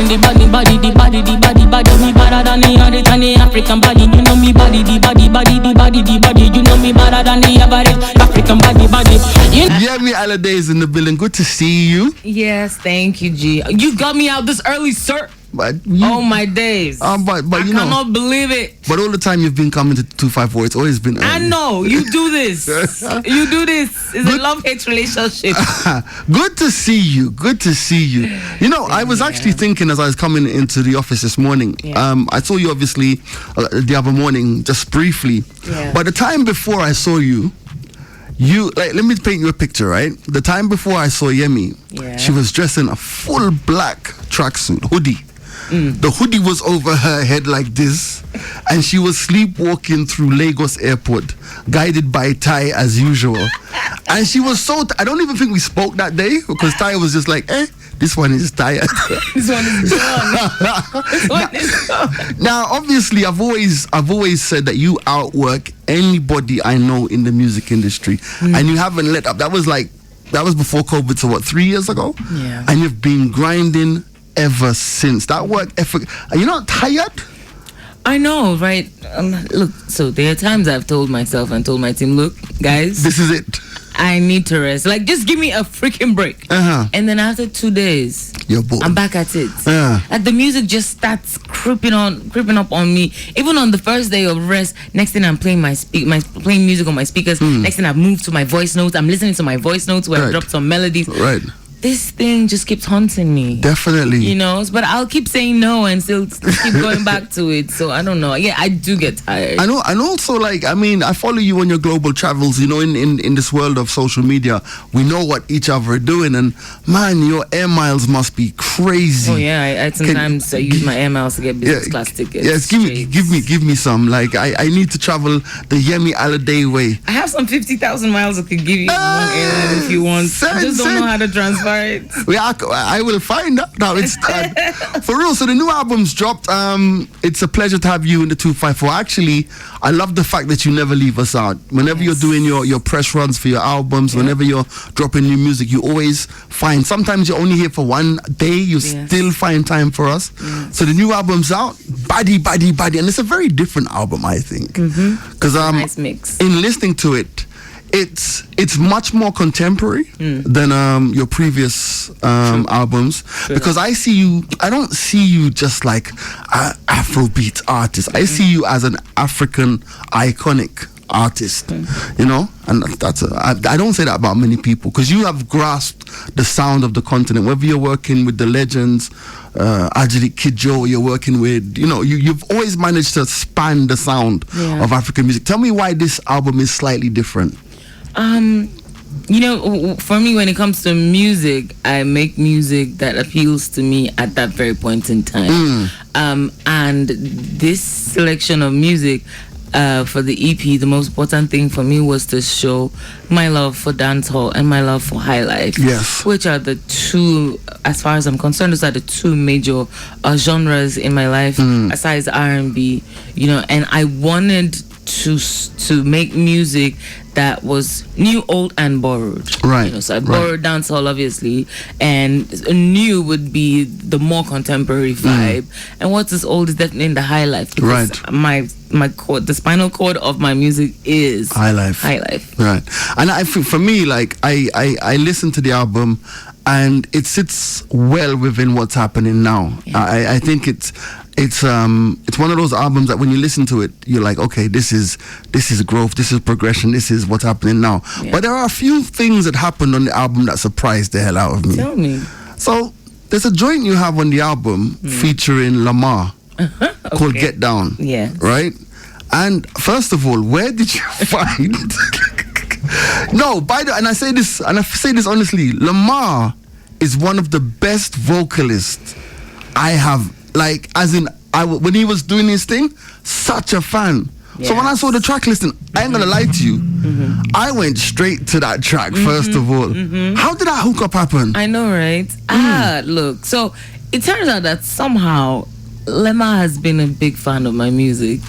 the body, me better than the average and the African body. You know me body, the body. You know me better than the average African body. Yemi Alade is in the building. Good to see you. Yes, thank you, G. You got me out this early, sir. But oh my days. But I cannot believe it. But all the time you've been coming to 254, it's always been early. I know you do this. It's a love-hate relationship. Good to see you. You know, I was actually thinking as I was coming into the office this morning. I saw you obviously the other morning, just briefly. But the time before I saw you, let me paint you a picture, right? The time before I saw Yemi, she was dressed in a full black tracksuit, hoodie. The hoodie was over her head like this, and she was sleepwalking through Lagos airport, guided by Ty as usual. And she was I don't even think we spoke that day, because Ty was just like, this one is tired. This one is gone. Now, obviously, I've always said that you outwork anybody I know in the music industry, and you haven't let up. That was before COVID, so 3 years ago? Yeah. And you've been grinding ever since. That work effort. Are you not tired? I know, right? Look, so there are times I've told myself and told my team, look, guys, this is it. I need to rest. Like, just give me a freaking break. And then after 2 days, you're bored. I'm back at it. Like, the music just starts creeping up on me. Even on the first day of rest, next thing I'm playing playing music on my speakers. Next thing I've moved to my voice notes. I'm listening to my voice notes where I dropped some melodies. Right. This thing just keeps haunting me. Definitely. You know, but I'll keep saying no and still keep going back to it. So I don't know. Yeah, I do get tired. I know. And also, I follow you on your global travels, you know, in this world of social media. We know what each other are doing, and man, your air miles must be crazy. Oh yeah, I sometimes use my air miles to get business class tickets. Yes, give me some. Like I need to travel the Yemi Alade way. I have some 50,000 miles I could give you if you want. I just don't know how to transfer. I will find out now. It's for real. So the new album's dropped. It's a pleasure to have you in the 254. Actually, I love the fact that you never leave us out. Whenever you're doing your press runs for your albums, whenever you're dropping new music, you always find. Sometimes you're only here for one day. You still find time for us. So the new album's out. Body, and it's a very different album, I think. Because nice mix. In listening to it, it's much more contemporary than your previous albums. True. Because I don't see you just like an Afrobeat artist. I see you as an African iconic artist, you know, and I don't say that about many people, because you have grasped the sound of the continent. Whether you're working with the legends, Ajali Kidjo, you're working with, you know, you've always managed to span the sound of African music. Tell me why this album is slightly different. You know, for me, when it comes to music, I make music that appeals to me at that very point in time. And this selection of music for the EP, the most important thing for me was to show my love for dancehall and my love for high life. Yes. Which are the two, as far as I'm concerned, those are the two major genres in my life, aside R&B, you know, and I wanted to make music that was new, old, and borrowed. Right. You know, so I borrowed dancehall, obviously, and new would be the more contemporary vibe. And what is old is definitely in the high life. Because my cord, the spinal cord of my music is high life. Right. And I think for me, like I listen to the album, and it sits well within what's happening now. I think it's one of those albums that when you listen to it, you're like, okay, this is growth, this is progression, this is what's happening now. But there are a few things that happened on the album that surprised the hell out of me. Tell me. So there's a joint you have on the album featuring Lamar called Get Down. Yeah. Right? And first of all, where did you find No, and I say this honestly, Lamar is one of the best vocalists I have, like, as in, when he was doing his thing, such a fan. Yes. So when I saw the track listing, I ain't gonna lie to you, I went straight to that track first of all. How did that hookup happen? I know, right? Look, so it turns out that somehow Lemma has been a big fan of my music,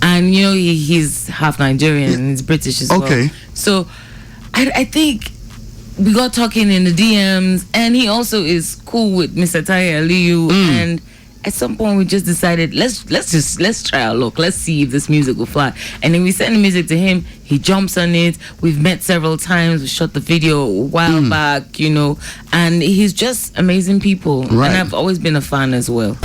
and you know he's half Nigerian and he's British as well. So I think we got talking in the DMs, and he also is cool with Mr. Taye Aliyu, and at some point we just decided let's try our luck. Let's see if this music will fly. And then we send the music to him. He jumps on it. We've met several times. We shot the video a while back, you know. And he's just amazing people. Right. And I've always been a fan as well.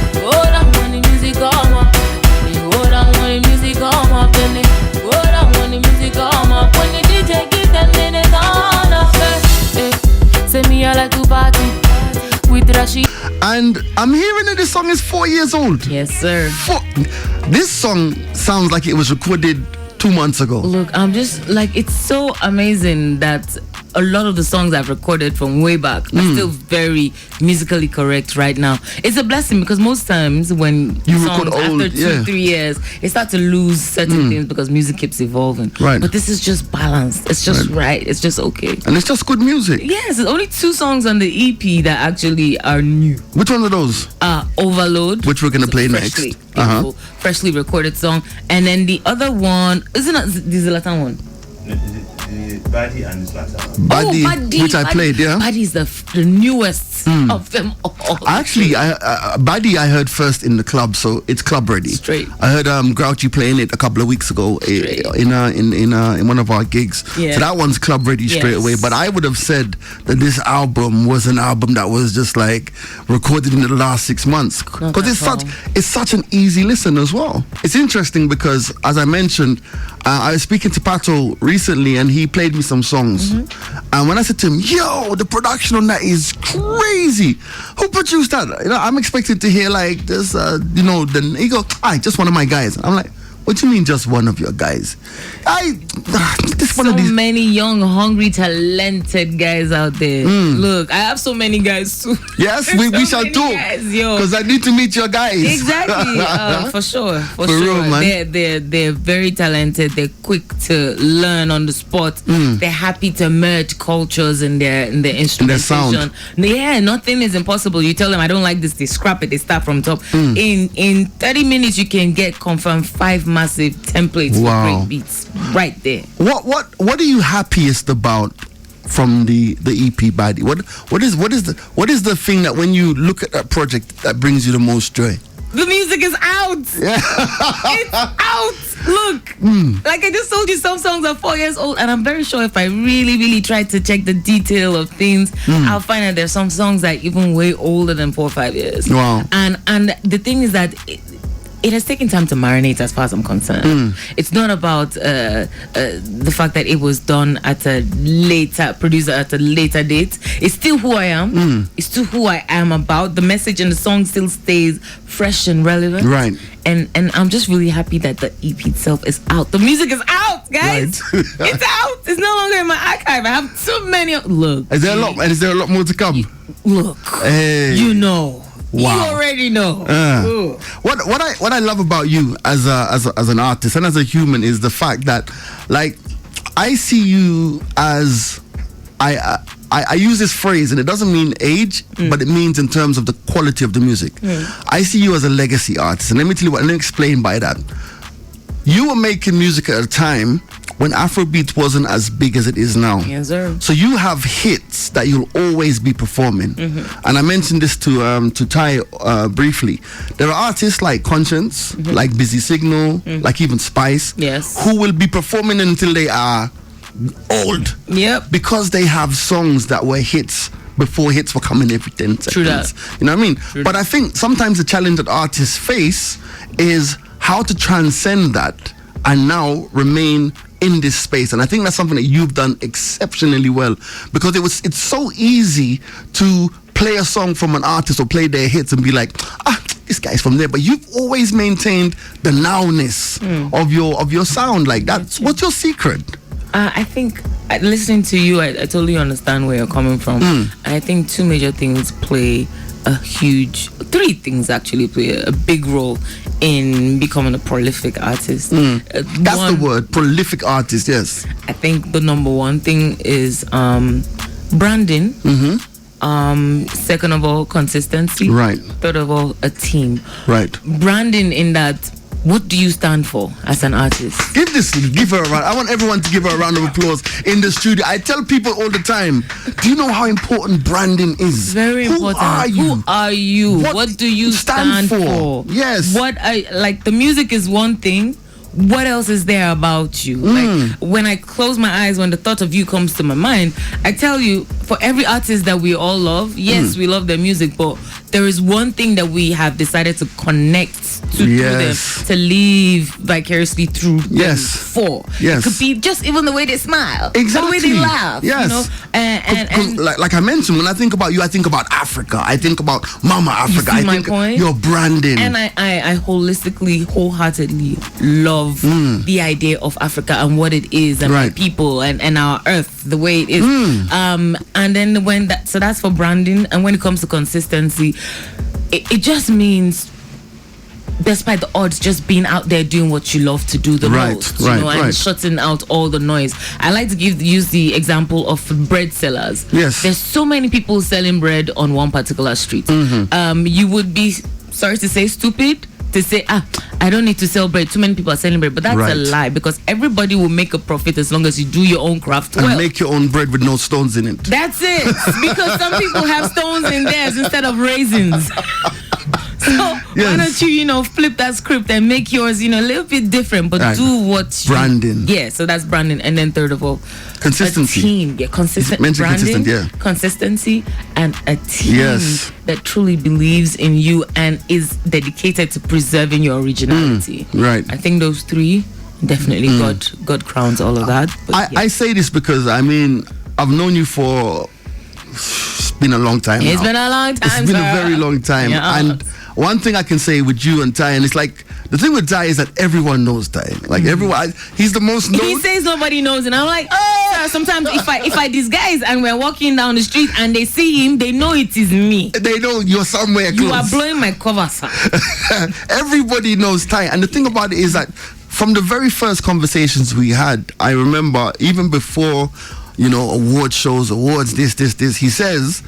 And I'm hearing that this song is 4 years old. Yes, sir. This song sounds like it was recorded 2 months ago. Look, I'm just like, it's so amazing that a lot of the songs I've recorded from way back are still very musically correct right now. It's a blessing because most times when you songs record old, after 2-3 years, they start to lose certain things because music keeps evolving. Right. But this is just balanced. It's just right. It's just okay. And it's just good music. Yes, there's only 2 songs on the EP that actually are new. Which one are those? Overload, which we're gonna play next. Freshly recorded song, and then the other one isn't it the Zlatan one? Badi and Zlatan. Badi, which I played, yeah. Badi is the newest of them all. Actually, Badi I heard first in the club, so it's club ready. Straight. I heard Grouchy playing it a couple of weeks ago in one of our gigs. Yeah. So that one's club ready straight away. But I would have said that this album was an album that was just like recorded in the last 6 months because it's such an easy listen as well. It's interesting because, as I mentioned, I was speaking to Pato recently and he played me some songs. And when I said to him, yo, the production on that is crazy. Who produced that? You know, I'm expecting to hear like this, then he go, just one of my guys. I'm like, what do you mean just one of your guys? Many young, hungry, talented guys out there. Look, I have so many guys too. Yes, we shall talk. Because I need to meet your guys. Exactly. For sure. For real, sure. Man. They're very talented. They're quick to learn on the spot. They're happy to merge cultures in their instrumentation. Their sound. Yeah, nothing is impossible. You tell them I don't like this, they scrap it, they start from top. In 30 minutes you can get confirmed 5 massive templates for great beats right there. What are you happiest about from the EP Badi? What is the thing that when you look at that project that brings you the most joy? The music is out. Yeah. It's out. Look, like I just told you, some songs are 4 years old, and I'm very sure if I really, really try to check the detail of things, I'll find that there's some songs that are even way older than 4 or 5 years. Wow. And the thing is that it has taken time to marinate as far as I'm concerned. It's not about the fact that it was done at a produced at a later date. It's still who I am. It's still who I am about. The message in the song still stays fresh and relevant. Right. And I'm just really happy that the EP itself is out. The music is out, guys. Right. It's out. It's no longer in my archive. I have too many. Look. Is there a lot more to come? Look. Hey. You know. Wow. You already know. What I love about you as an artist and as a human is the fact that, like, I see you as I use this phrase and it doesn't mean age, but it means in terms of the quality of the music. I see you as a legacy artist, and let me explain by that. You were making music at a time when Afrobeats wasn't as big as it is now. Yes, sir. So you have hits that you'll always be performing. And I mentioned this to Ty briefly. There are artists like Conscience, like Busy Signal, like even Spice, who will be performing until they are old. Yep. Because they have songs that were hits before hits were coming every 10 seconds. True that. You know what I mean? But I think sometimes the challenge that artists face is how to transcend that and now remain in this space. And I think that's something that you've done exceptionally well, because it's so easy to play a song from an artist or play their hits and be like, this guy's from there, but you've always maintained the nowness of your sound. Like that's what's your secret? I think listening to you, I totally understand where you're coming from. And I think 2 major things play 3 things actually play a big role in becoming a prolific artist. That's the word, prolific artist. Yes. I think the number one thing is branding. Second of all, consistency. Right. Third of all, a team. Right. Branding in that what do you stand for as an artist? Give her a round. I want everyone to give her a round of applause in the studio. I tell people all the time, do you know how important branding is? Very important. Who are you? What do you stand for? Yes. Like the music is one thing. What else is there about you? Like when I close my eyes, when the thought of you comes to my mind, I tell you, for every artist that we all love, yes, we love their music, but there is one thing that we have decided to connect to through them, to live vicariously through them for. Yes. It could be just even the way they smile, exactly, the way they laugh. Yes. You know? And like I mentioned, when I think about you, I think about Africa. I think about Mama Africa. You see I my think point? Your branding. And I holistically, wholeheartedly love the idea of Africa and what it is, and my people and our earth, the way it is. And then so that's for branding. And when it comes to consistency, it just means, despite the odds, just being out there doing what you love to do the most, and shutting out all the noise. I like to use the example of bread sellers. Yes, there's so many people selling bread on one particular street. You would be, sorry to say, stupid to say, I don't need to sell bread. Too many people are selling bread, but that's a lie, because everybody will make a profit as long as you do your own craft and make your own bread with no stones in it. That's it, because some people have stones in theirs instead of raisins. So why don't you, flip that script and make yours, a little bit different, but do what branding. So that's branding. And then third of all, consistency. A team, consistent branding, consistency, and a team that truly believes in you and is dedicated to preserving your originality. Right. I think those three definitely God crowns all of that. But I say this because I've known you for, it's been a long time. It's been a long time. It's been a very long time. Yeah. And one thing I can say with you and Ty, and it's like, the thing with Ty is that everyone knows Ty. Like everyone, he's the most known. He says nobody knows, and I'm like, sir, sometimes if I disguise and we're walking down the street and they see him, they know it is me. They know you're somewhere close. You are blowing my cover, sir. Everybody knows Ty. And the thing about it is that from the very first conversations we had, I remember even before, award shows, awards, this, he says,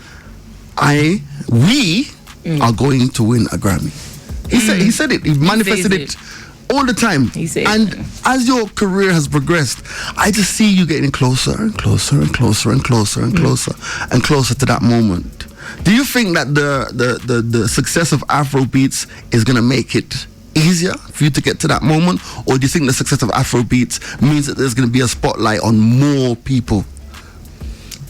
we are going to win a Grammy. He said it. He manifested it all the time. And as your career has progressed, I just see you getting closer and closer and closer and closer and closer and closer to that moment. Do you think that the success of Afrobeats is going to make it easier for you to get to that moment, or do you think the success of Afrobeats means that there's going to be a spotlight on more people?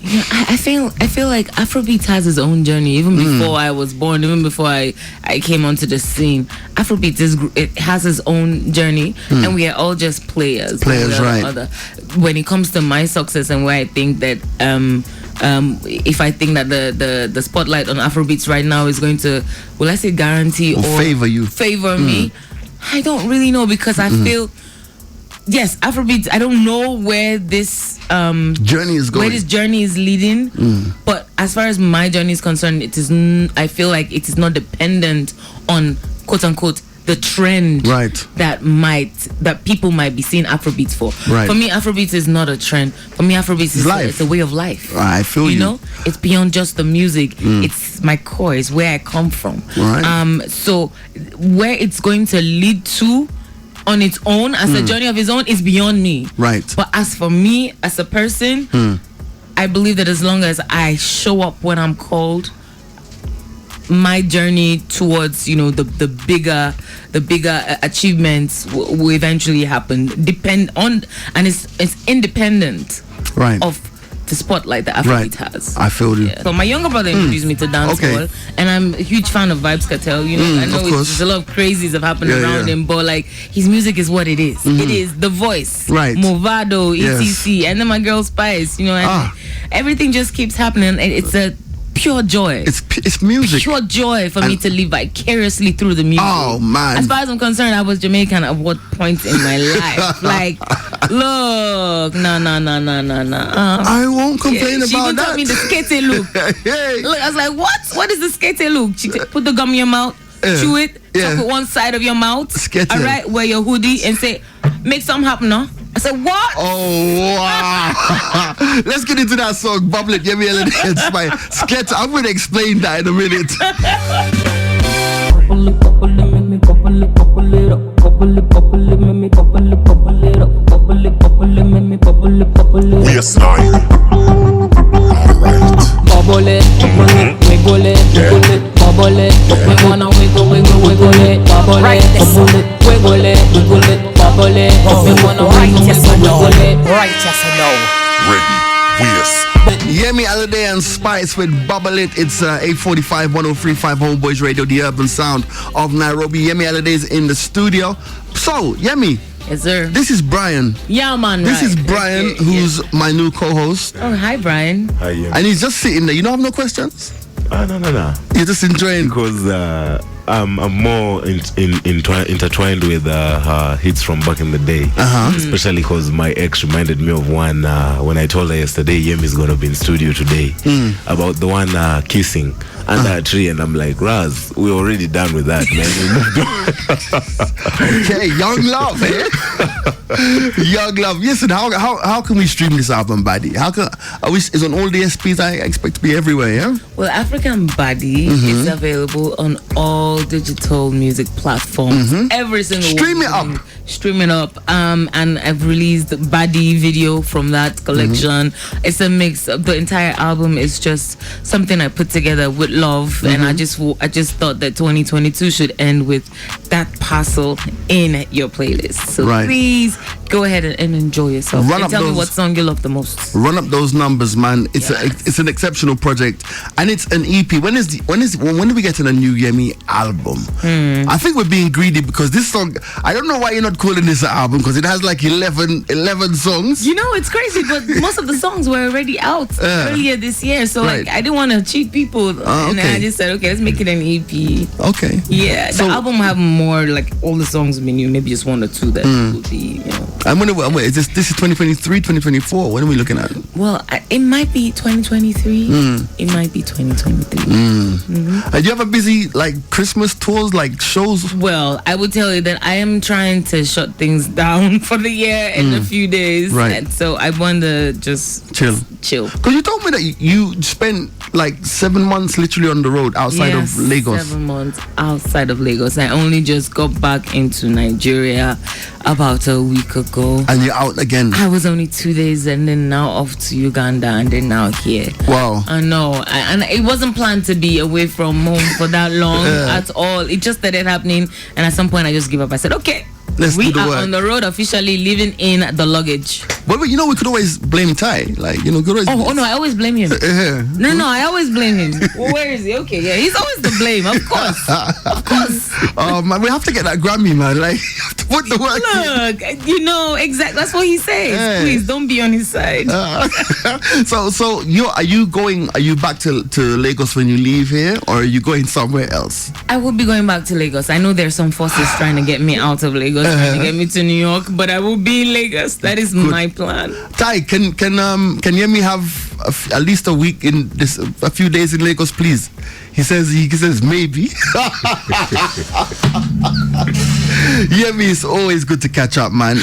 Yeah, I feel like Afrobeats has its own journey. Even before I was born, even before I came onto the scene, Afrobeats has its own journey, and we are all just players. Right. When it comes to my success and where I think that if I think that the spotlight on Afrobeats right now is going to, will I say guarantee or favor me, I don't really know, because I feel, yes, Afrobeats, I don't know where this journey is going, where this journey is leading, but as far as my journey is concerned, it is I feel like it is not dependent on, quote unquote, the trend that people might be seeing Afrobeats for. For me, Afrobeats is not a trend. For me, Afrobeats is it's a way of life. I feel you. Know, it's beyond just the music. It's my core. It's where I come from. So where it's going to lead to on its own, as a journey of its own, is beyond me. But as for me, as a person, I believe that as long as I show up when I'm called, my journey towards the bigger achievements will eventually happen. And it's independent of the spotlight that Afrobeats has. I feel you. So my younger brother introduced me to dancehall, and I'm a huge fan of Vibes Cartel. I know there's a lot of crazies have happened around him, but like his music is what it is. It is the voice, Movado, etc. And then my girl Spice, and everything just keeps happening. And it's a pure joy. It's music. Pure joy for me to live vicariously through the music. Oh man! As far as I'm concerned, I was Jamaican at what point in my life? Like, look, no. I won't complain about that. She even taught me the skate look. Look, I was like, what? What is the skate look? She put the gum in your mouth, chew it, chop it one side of your mouth. All right, wear your hoodie and say, make something happen, no? I said, what? Oh, wow. Let's get into that song, Bubble It, Yemi Alade, it's my sketch. I'm going to explain that in a minute. Bubble it, make me bubble it up. Bubble it, 9. Alright. Bubble it, wiggle it, wiggle it, bubble it. We wanna wiggle it, bubble it, wiggle it, bubble it. We wanna wiggle it. Right, yes or no? Ready. Yes. Yemi Alade and Spice with Bubble It. It's 8:45, 103.5 Homeboys Radio, the urban sound of Nairobi. Yemi Alade is in the studio. So, Yemi. Yes, sir. This is Brian. Yeah, man. This right. is Brian, Okay, who's my new co-host. Oh, hi, Brian. Hi, yeah. And he's just sitting there. You don't have no questions? No. You're just enjoying. Because I'm more intertwined with her hits from back in the day. Especially because my ex reminded me of one when I told her yesterday Yemi's gonna be in studio today about the one kissing under a tree, and I'm like, Raz, we're already done with that, man. We moved on. Okay, young love, eh? Young love. Listen, how can we stream this album, buddy? How can is on all DSPs? I expect to be everywhere, yeah? Well, African Body is available on all digital music platforms. Every single Stream it one. up. Stream it up. And I've released Body video from that collection. It's a mix. The entire album is just something I put together with love, and I just thought that 2022 should end with that parcel in your playlist. So please go ahead and enjoy yourself. And tell me what song you love the most. Run up those numbers, man. It's it's an exceptional project, and it's an EP. When are we getting a new Yemi album? I think we're being greedy because this song, I don't know why you're not calling this an album, because it has like 11 songs. You know, it's crazy, but most of the songs were already out earlier this year, so like I didn't want to cheat people, and then I just said, okay, let's make it an EP. Okay. Yeah, the album have more, like all the songs will be new, maybe just one or two that will be, you know. And when is this is 2023, 2024? When are we looking at? Well, it might be 2023. It might be 2023. Do you have a busy like Christmas tours, like shows? Well, I would tell you that I am trying to shut things down for the year in a few days, and so I want to just chill. Because you told me that you spent like 7 months literally on the road outside of Lagos. 7 months outside of Lagos. I only just got back into Nigeria about a week ago. And you're out again. I was only 2 days, and then now off to Uganda, and then now here. Wow. I know. And it wasn't planned to be away from home for that long at all. It just started happening, and at some point I just gave up. I said, okay, we are on the road officially, living in the luggage. But you know, we could always blame Ty. Like, you know, could always. Oh no, I always blame him. No, I always blame him. Well, where is he? Okay, yeah, he's always the blame. Of course. Oh man, we have to get that Grammy, man. Like, you have to put the work in. Look, you know exactly. That's what he says. Please don't be on his side. So are you back to Lagos when you leave here, or are you going somewhere else? I will be going back to Lagos. I know there's some forces trying to get me out of Lagos, trying to get me to New York, but I will be in Lagos. That is my plan. Ty, can Yemi have at least a week in this, a few days in Lagos, please? He says maybe. Yemi, is always good to catch up, man.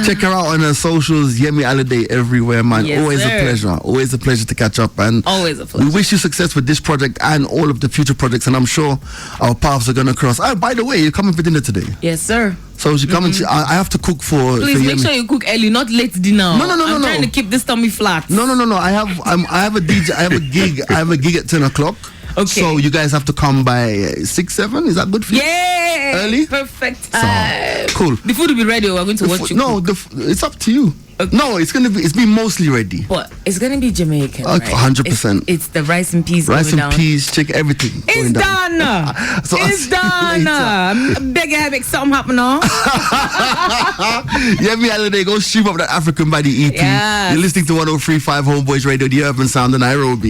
Check her out on her socials, Yemi Alade everywhere, man. Yes, always sir. a pleasure. Always a pleasure to catch up, and always a pleasure. we wish you success with this project and all of the future projects, and I'm sure our paths are gonna cross. Oh, by the way, you're coming for dinner today. Yes, sir. So she come and I have to cook for. Please for make Yemi. sure you cook early, not late dinner. No. I'm trying to keep this tummy flat. No. I have a DJ. I have a gig at 10 o'clock. Okay. So you guys have to come by 6, 7. Is that good for you? Yeah. Early? Perfect. Cool. The food will be ready. We're going to watch you. No, it's up to you. Okay. No, it's been mostly ready. But it's gonna be Jamaican. Okay, right? 100%. It's the rice and peas. Rice going and down. peas, chicken, everything. It's done. So It's done. I beg you, make something happen now. Yemi Alade, go stream up that African Body EP. Yes. You're listening to 103.5 Homeboys Radio, the urban sound in Nairobi.